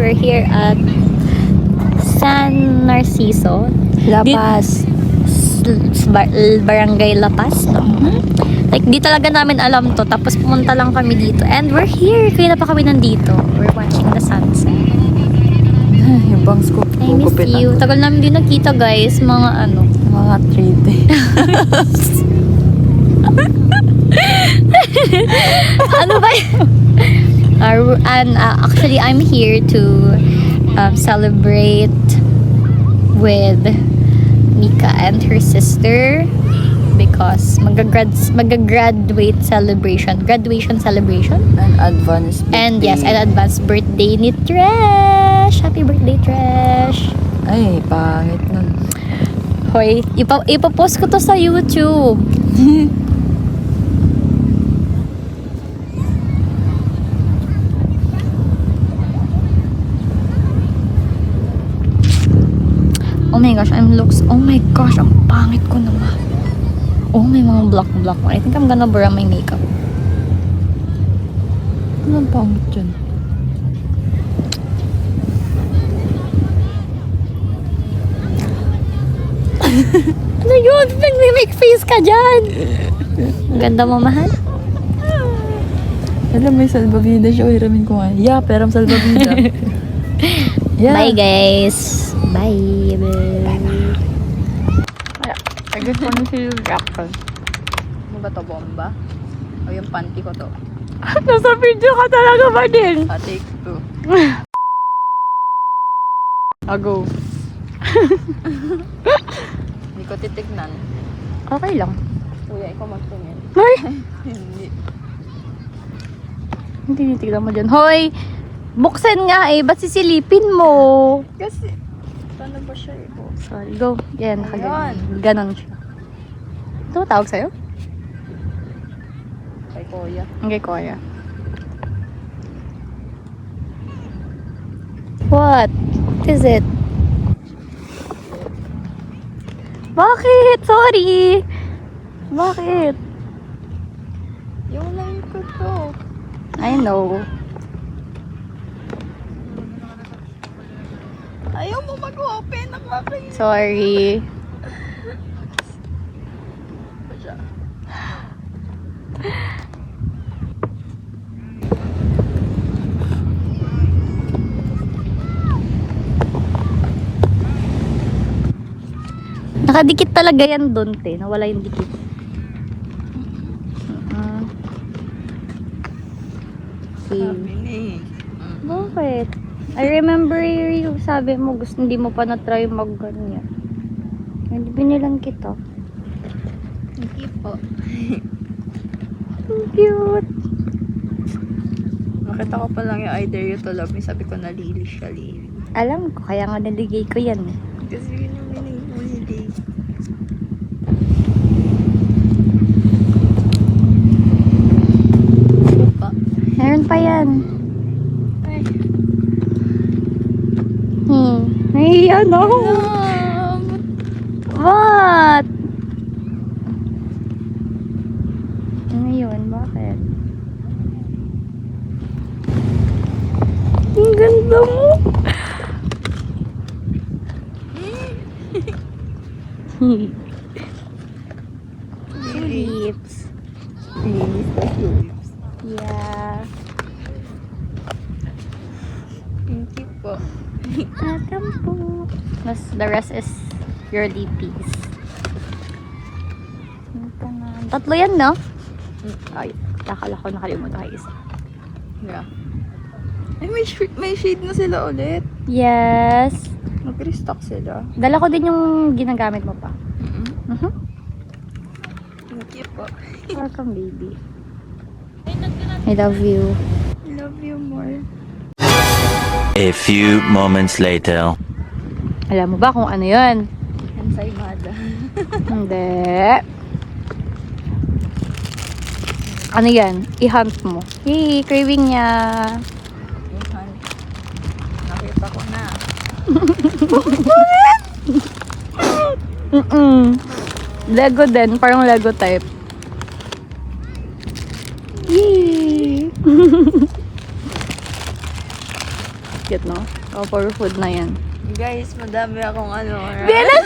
we're here at San Narciso. Lapas. Barangay Lapas, no? Like, di talaga namin alam to. Tapos pumunta lang kami dito. And we're here. Kaya na pa kami nandito. We're watching the sunset. Yung bangs ko. I miss you. Tagal namin din nakita, guys. Mga ano. Mga 3 days. Ano ba yun? Actually, I'm here to celebrate with Mika and her sister because mag-graduation celebration. An advance birthday. And yes, an advanced birthday ni Tresh. Happy birthday, Tresh. Ay, pangit nun. Hoy, ipapost ko to sa YouTube. Oh my gosh, oh my gosh, ang pangit ko naman. Oh, may mga black. I think I'm gonna borrow my makeup. Anong pangit dyan? Ano yun? Nag-make face ka dyan. Ang ganda mo, mahal. Alam, may salbabida siya. Hiramin ko nga. Yeah, perang salbabida. Yeah. Bye, guys. Bye. I just want to see your reaction. Ano ba to, bomba? O yung panty ko to? Nasa video ka talaga ba din? Take 2. Go. Hindi ko titignan. Okay lang. Kuya, ikaw magtingin. Hoy! Hindi. Hindi tinitignan mo dyan. Hoy! Buksan nga eh. Ba't sisilipin mo? Kasi, paano ba siya eh? Sorry. Go. Yan. Ayan. Ganon siya. Ito tawag sa'yo? Kay Kuya. Okay, Koya. What? What is it? Bakit? Sorry. Bakit? Yung line ko to. I know. Ayaw mo mag-open ng aking... Sorry. Nakadikit talaga yan doon, te. Nawala yung dikit. Okay. Bakit? I remember you sabi mo gusto hindi mo pa na-try mag-ganyan. Hindi binilang kita. Thank you po. Cute. Nakita ko pa lang yung I Dare You to Love Me. Sabi ko nalili siya, Lili. Alam ko, kaya nga naligay ko yan eh. Kasi yun yung meaning mo, Lili. Pa. Meron pa yan. Ay. Ay, ano? What? Ano yun? Bakit? Ang ganda mo. Tulips. Yeah. Thank you po. Welcome po. Mas the rest is your DPs. Tatlo yan, no? Ay, nakala ko nakalimutan kayo isa. Yeah. Ay, may shade na sila ulit. Yes. Mag-restock sila. Dala ko din yung ginagamit mo pa. Thank you po. Welcome, baby. I love you. I love you more. A few moments later. Alam mo ba kung ano yun? Ensaymada. Hindi. Ano yan? I-hunt mo. Yay! Craving niya. Nakita ko na. Lego din. Parang Lego type. Yay! Cute, no? Oh, for food na yan. Guys, madami akong ano. Bilas